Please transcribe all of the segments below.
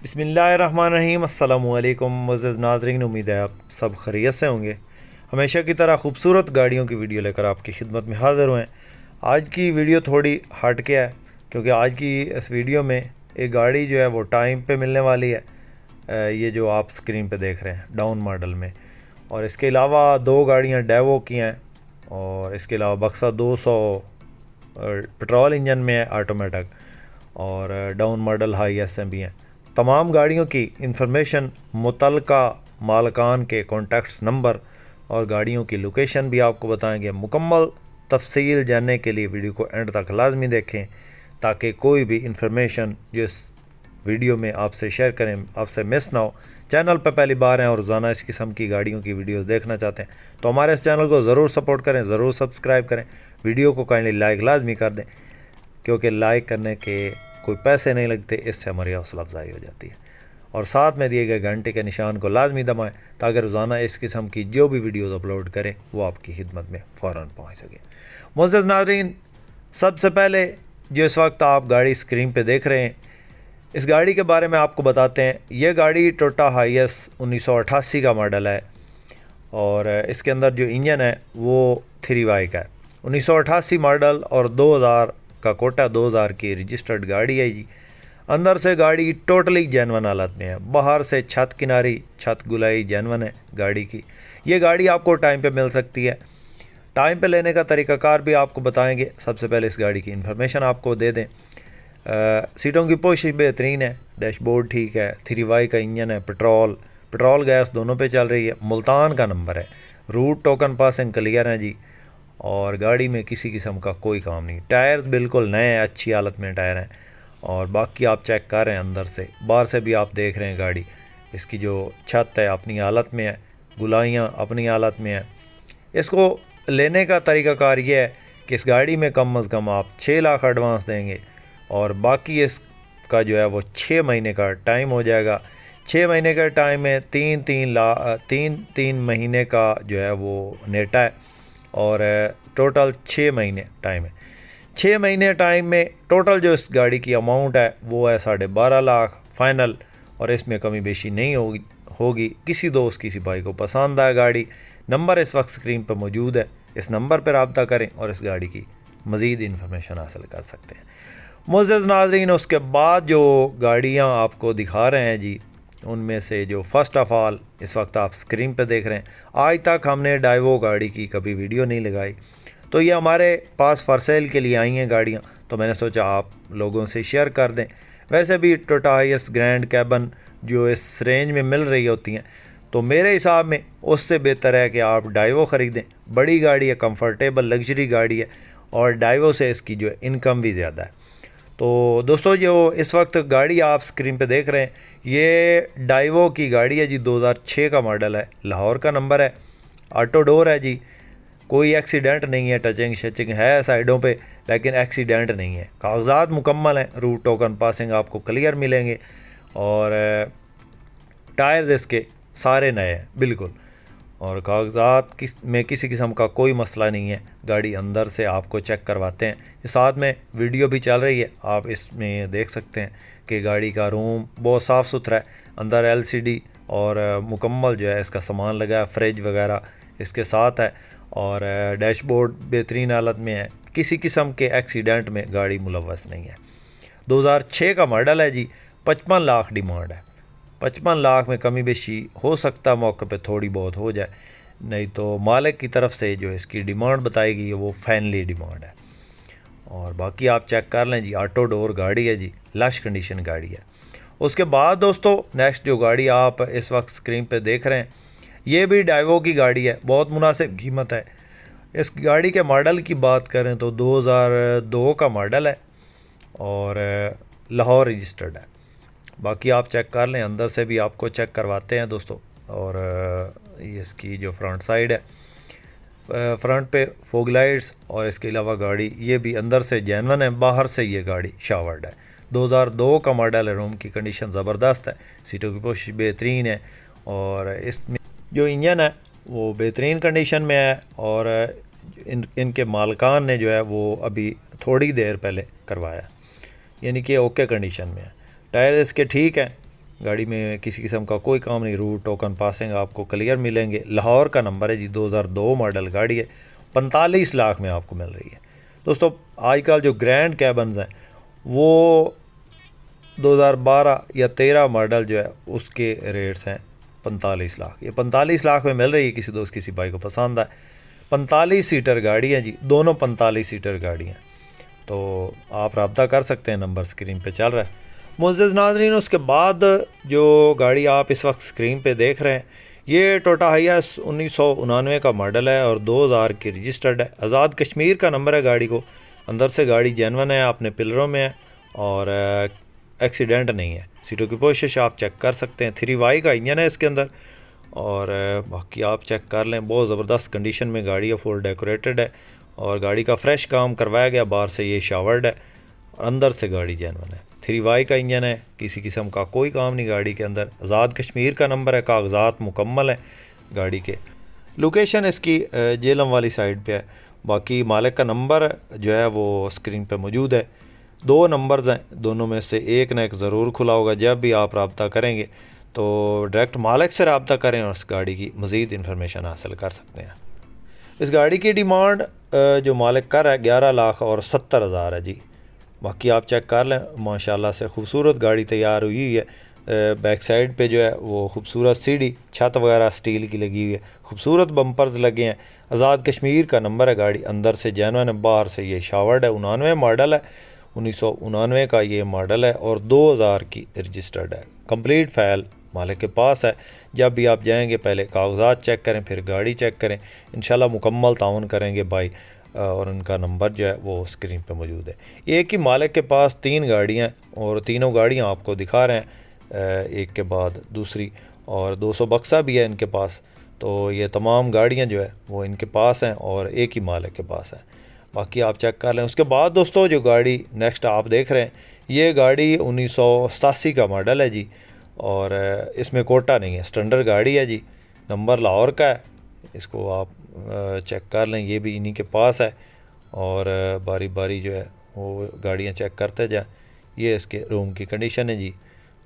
बिस्मिल्लाहिर्रहमानिर्रहीम। अस्सलामुअलैकुम मुअज़्ज़ज़ नाज़रीन, उम्मीद है आप सब खैरियत से होंगे। हमेशा की तरह खूबसूरत गाड़ियों की वीडियो लेकर आपकी खिदमत में हाज़िर हुए। आज की वीडियो थोड़ी हट के है क्योंकि आज की इस वीडियो में एक गाड़ी जो है वो टाइम पे मिलने वाली है। ये जो आप स्क्रीन पे देख रहे हैं डाउन मॉडल में, और इसके अलावा दो गाड़ियाँ डेवो की हैं, और इसके अलावा बक्सा 200 पेट्रोल इंजन में है ऑटोमेटिक, और डाउन मॉडल हाई एसएम भी हैं। तमाम गाड़ियों की इंफॉर्मेशन, मुतल्लिका मालकान के कॉन्टैक्ट्स नंबर और गाड़ियों की लोकेशन भी आपको बताएंगे। मुकम्मल तफसील जानने के लिए वीडियो को एंड तक लाजमी देखें ताकि कोई भी इंफॉर्मेशन जो इस वीडियो में आपसे शेयर करें आपसे मिस ना हो। चैनल पर पहली बार हैं और रोज़ाना इस किस्म की गाड़ियों की वीडियोस देखना चाहते हैं तो हमारे इस चैनल को ज़रूर सपोर्ट करें, ज़रूर सब्सक्राइब करें। वीडियो को काइंडली लाइक लाजमी कर दें क्योंकि लाइक करने के कोई पैसे नहीं लगते, इससे हमारी हौसला अफजाई हो जाती है। और साथ में दिए गए घंटे के निशान को लाजमी दबाएं ताकि रोज़ाना इस किस्म की जो भी वीडियोज़ अपलोड करें वो आपकी खिदमत में फ़ौरन पहुँच सके। मुअज़्ज़ज़ नाज़रीन, सबसे पहले जो इस वक्त आप गाड़ी स्क्रीन पे देख रहे हैं, इस गाड़ी के बारे में आपको बताते हैं। ये गाड़ी टोयोटा हाईएस 1988 का मॉडल है और इसके अंदर जो इंजन है वो 3Y का है। 1988 मॉडल और 2000 का कोटा, 2000 की रजिस्टर्ड गाड़ी है जी। अंदर से गाड़ी टोटली जेनवन हालत में है। बाहर से छत किनारी, छत गुलाई जेनवन है गाड़ी की। ये गाड़ी आपको टाइम पे मिल सकती है। टाइम पे लेने का तरीक़ाकार भी आपको बताएंगे। सबसे पहले इस गाड़ी की इन्फॉर्मेशन आपको दे दें। सीटों की पोशिश बेहतरीन है, डैशबोर्ड ठीक है, 3Y का इंजन है, पेट्रोल गैस दोनों पे चल रही है, मुल्तान का नंबर है, रूट टोकन पासिंग क्लियर है जी, और गाड़ी में किसी किस्म का कोई काम नहीं। टायर बिल्कुल नए हैं, अच्छी हालत में टायर हैं, और बाकी आप चेक कर रहे हैं अंदर से, बाहर से भी आप देख रहे हैं गाड़ी। इसकी जो छत है अपनी हालत में है, गुलाइयाँ अपनी हालत में है। इसको लेने का तरीक़ाकार ये है कि इस गाड़ी में कम अज़ कम आप 6 लाख एडवांस देंगे और बाकी इसका जो है वो 6 महीने का टाइम हो जाएगा। 6 महीने का टाइम में तीन महीने का जो है वो नेटा है, और टोटल 6 महीने टाइम है। 6 महीने टाइम में टोटल जो इस गाड़ी की अमाउंट है वो है 12.5 लाख फाइनल, और इसमें कमी बेशी नहीं होगी। किसी दोस्त किसी भाई को पसंद आए गाड़ी, नंबर इस वक्त स्क्रीन पर मौजूद है, इस नंबर पर रब्ता करें और इस गाड़ी की मज़ीद इन्फॉर्मेशन हासिल कर सकते हैं। मुअज़्ज़ज़ नाज़रीन, उसके बाद जो गाड़ियाँ आपको दिखा रहे हैं जी, उनमें से जो फ़र्स्ट ऑफ़ ऑल इस वक्त आप स्क्रीन पे देख रहे हैं, आज तक हमने डाइवो गाड़ी की कभी वीडियो नहीं लगाई, तो ये हमारे पास फॉर सेल के लिए आई हैं गाड़ियाँ, तो मैंने सोचा आप लोगों से शेयर कर दें। वैसे भी टोयोटा हाईएस ग्रैंड कैबन जो इस रेंज में मिल रही होती हैं, तो मेरे हिसाब में उससे बेहतर है कि आप डाइवो ख़रीदें। बड़ी गाड़ी है, कंफर्टेबल लग्जरी गाड़ी है, और डाइवो से इसकी जो इनकम भी ज़्यादा है। तो दोस्तों, जो इस वक्त गाड़ी आप स्क्रीन पे देख रहे हैं, ये डाइवो की गाड़ी है जी, 2006 का मॉडल है, लाहौर का नंबर है, ऑटो डोर है जी, कोई एक्सीडेंट नहीं है, टचिंग शचिंग है साइडों पे लेकिन एक्सीडेंट नहीं है, कागजात मुकम्मल हैं, रूट टोकन पासिंग आपको क्लियर मिलेंगे, और टायर्स इसके सारे नए हैं बिल्कुल, और कागजात में किसी किस्म का कोई मसला नहीं है। गाड़ी अंदर से आपको चेक करवाते हैं, साथ में वीडियो भी चल रही है, आप इसमें देख सकते हैं कि गाड़ी का रूम बहुत साफ़ सुथरा है। अंदर एलसीडी और मुकम्मल जो है इसका सामान लगा है, फ्रिज वगैरह इसके साथ है, और डैशबोर्ड बेहतरीन हालत में है, किसी किस्म के एक्सीडेंट में गाड़ी मुलव्वस नहीं है। 2006 का मॉडल है जी, 55 लाख डिमांड है। 55 लाख में कमी बेशी हो सकता, मौके पे थोड़ी बहुत हो जाए, नहीं तो मालिक की तरफ से जो इसकी डिमांड बताई गई है वो फाइनली डिमांड है। और बाकी आप चेक कर लें जी, ऑटो डोर गाड़ी है जी, लश कंडीशन गाड़ी है। उसके बाद दोस्तों, नेक्स्ट जो गाड़ी आप इस वक्त स्क्रीन पे देख रहे हैं, ये भी डाइवो की गाड़ी है, बहुत मुनासिब कीमत है। इस गाड़ी के मॉडल की बात करें तो 2002 का मॉडल है और लाहौर रजिस्टर्ड है। बाकी आप चेक कर लें, अंदर से भी आपको चेक करवाते हैं दोस्तों। और इसकी जो फ्रंट साइड है, फ्रंट पे फोग लाइट्स, और इसके अलावा गाड़ी ये भी अंदर से जेनवन है, बाहर से ये गाड़ी शावर्ड है। 2002 का मॉडल है, रूम की कंडीशन ज़बरदस्त है, सीटों की पोशिश बेहतरीन है, और इसमें जो इंजन है वो बेहतरीन कंडीशन में है, और इनके मालकान ने जो है वो अभी थोड़ी देर पहले करवाया, यानी कि ओके कंडीशन में है। टायर इसके ठीक हैं, गाड़ी में किसी किस्म का कोई काम नहीं, रूट टोकन पासिंग आपको क्लियर मिलेंगे। लाहौर का नंबर है जी, 2002 मॉडल गाड़ी है, 45 लाख में आपको मिल रही है। दोस्तों आजकल जो ग्रैंड कैबन्स हैं वो 2012 या 13 मॉडल जो है उसके रेट्स हैं 45 लाख। ये 45 लाख में मिल रही है। किसी दोस्त किसी भाई को पसंद आए, 45 सीटर गाड़ी है जी, दोनों 45 सीटर गाड़ी हैं, तो आप रब्ता कर सकते हैं, नंबर स्क्रीन पे चल रहा है। मुअज़्ज़ज़ नाज़रीन, उसके बाद जो गाड़ी आप इस वक्त स्क्रीन पे देख रहे हैं ये टोयोटा हाइएस 1999 का मॉडल है और 2000 की रजिस्टर्ड है। आज़ाद कश्मीर का नंबर है गाड़ी को। अंदर से गाड़ी जेनवन है, अपने पिलरों में है और एक्सीडेंट नहीं है। सीटों की पोशिश आप चेक कर सकते हैं। 3Y का इंजन है इसके अंदर और बाकी आप चेक कर लें, बहुत ज़बरदस्त कंडीशन में गाड़ी है, फुल डेकोरेटेड है और गाड़ी का फ्रेश काम करवाया गया। बाहर से ये शावर्ड है और अंदर से गाड़ी जेनवन है। 3Y का इंजन है, किसी किस्म का कोई काम नहीं गाड़ी के अंदर। आज़ाद कश्मीर का नंबर है, कागजात मुकम्मल है गाड़ी के। लोकेशन इसकी जेलम वाली साइड पे है। बाकी मालिक का नंबर जो है वो स्क्रीन पे मौजूद है। 2 नंबर्स हैं, दोनों में से एक ना एक ज़रूर खुला होगा। जब भी आप रब्ता करेंगे तो डायरेक्ट मालिक से रब्ता करें और इस गाड़ी की मज़ीद इन्फॉर्मेशन हासिल कर सकते हैं। इस गाड़ी की डिमांड जो मालिक कर रहा है 11,70,000 है जी। बाकी आप चेक कर लें, माशाल्लाह से खूबसूरत गाड़ी तैयार हुई है। बैक साइड पे जो है वो खूबसूरत सीढ़ी, छत वगैरह स्टील की लगी हुई है, खूबसूरत बम्पर्स लगे हैं। आज़ाद कश्मीर का नंबर है गाड़ी, अंदर से जेनवन है, बाहर से ये शावर्ड है। 99 मॉडल है, 1999 का ये मॉडल है और 2000 की रजिस्टर्ड है। कंप्लीट फाइल मालिक के पास है। जब भी आप जाएंगे पहले कागजात चेक करें, फिर गाड़ी चेक करें। इंशाल्लाह मुकम्मल ताउन करेंगे भाई और उनका नंबर जो है वो स्क्रीन पे मौजूद है। एक ही मालिक के पास 3 गाड़ियाँ और तीनों गाड़ियाँ आपको दिखा रहे हैं एक के बाद दूसरी, और 200 बक्सा भी है इनके पास। तो ये तमाम गाड़ियाँ जो है वो इनके पास हैं और एक ही मालिक के पास है। बाकी आप चेक कर लें। उसके बाद दोस्तों जो गाड़ी नेक्स्ट आप देख रहे हैं ये गाड़ी 1987 का मॉडल है जी और इसमें कोटा नहीं है, स्टैंडर्ड गाड़ी है जी। नंबर लाहौर का है, इसको आप चेक कर लें, ये भी इन्हीं के पास है और बारी बारी जो है वो गाड़ियाँ चेक करते जाए। ये इसके रूम की कंडीशन है जी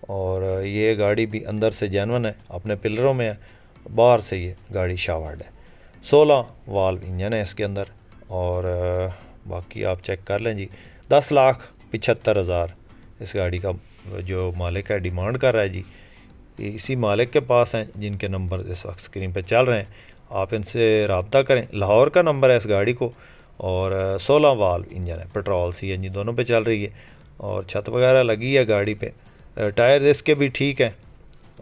और ये गाड़ी भी अंदर से जेनवन है, अपने पिलरों में है, बाहर से ये गाड़ी शावर्ड है। 16 वाल्व इंजन है इसके अंदर और बाकी आप चेक कर लें जी। 10,75,000 इस गाड़ी का जो मालिक है डिमांड कर रहा है जी। इसी मालिक के पास हैं जिनके नंबर इस वक्त स्क्रीन पे चल रहे हैं, आप इनसे रब्ता करें। लाहौर का नंबर है इस गाड़ी को और 16 वाल्व इंजन है, पेट्रोल CNG दोनों पे चल रही है और छत वगैरह लगी है गाड़ी पे। टायर इसके भी ठीक है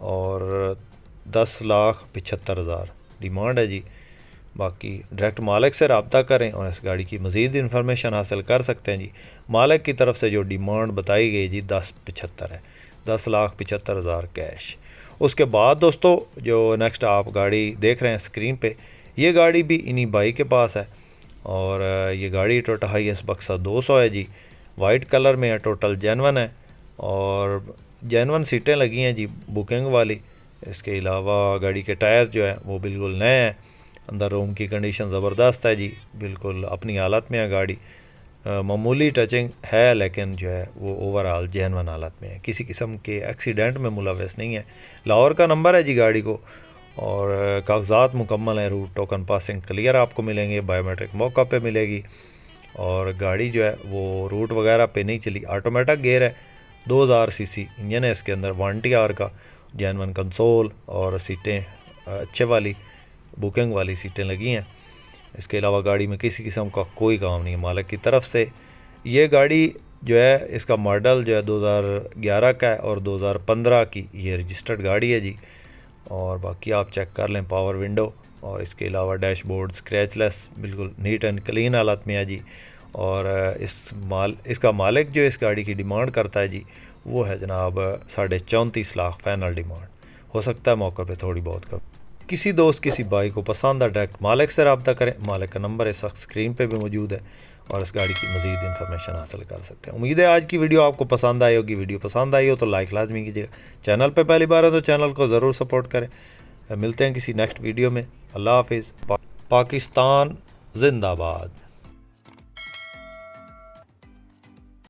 और 10,75,000 डिमांड है जी। बाकी डायरेक्ट मालिक से रब्ता करें और इस गाड़ी की मज़ीद इन्फॉर्मेशन हासिल कर सकते हैं जी। मालिक की तरफ से जो डिमांड बताई गई जी 10,75,000 है, 10,75,000 कैश। उसके बाद दोस्तों जो नेक्स्ट आप गाड़ी देख रहे हैं स्क्रीन पे, ये गाड़ी भी इन्हीं भाई के पास है और ये गाड़ी टोयोटा हाइएस बक्सा 200 है जी। वाइट कलर में है, टोटल जेनवन है और जेनवन सीटें लगी हैं जी बुकिंग वाली। इसके अलावा गाड़ी के टायर जो है वो बिल्कुल नए हैं। अंदर रूम की कंडीशन ज़बरदस्त है जी, बिल्कुल अपनी हालत में है गाड़ी। मामूली टचिंग है लेकिन जो है वो ओवरऑल जेनवन हालत में है, किसी किस्म के एक्सीडेंट में मुलविस नहीं है। लाहौर का नंबर है जी गाड़ी को और कागजात मुकम्मल हैं। रूट टोकन पासिंग क्लियर आपको मिलेंगे, बायोमेट्रिक मौका पे मिलेगी और गाड़ी जो है वो रूट वगैरह पे नहीं चली। ऑटोमेटिक गेयर है, 2000 cc इंजन है इसके अंदर, 1TR का, जेनवन कंसोल और सीटें अच्छे वाली बुकिंग वाली सीटें लगी हैं। इसके अलावा गाड़ी में किसी किस्म का कोई काम नहीं है मालिक की तरफ से। ये गाड़ी जो है इसका मॉडल जो है 2011 का है और 2015 की ये रजिस्टर्ड गाड़ी है जी। और बाकी आप चेक कर लें, पावर विंडो और इसके अलावा डैशबोर्ड स्क्रैचलेस, बिल्कुल नीट एंड क्लीन हालत में है जी। और इसका मालिक जो इस गाड़ी की डिमांड करता है जी वो है जनाब 34.5 लाख फाइनल डिमांड। हो सकता है मौके पे थोड़ी बहुत कम। किसी दोस्त किसी भाई को पसंद है डायरेक्ट मालिक से रब्ता करें। मालिक का नंबर इस वक्त स्क्रीन पे भी मौजूद है और इस गाड़ी की मज़ीद इन्फॉर्मेशन हासिल कर सकते हैं। उम्मीद है आज की वीडियो आपको पसंद आई होगी। वीडियो पसंद आई हो तो लाइक लाजमी कीजिएगा। चैनल पे पहली बार है तो चैनल को ज़रूर सपोर्ट करें। मिलते हैं किसी नेक्स्ट वीडियो में। अल्लाह हाफिज़। पाकिस्तान जिंदाबाद।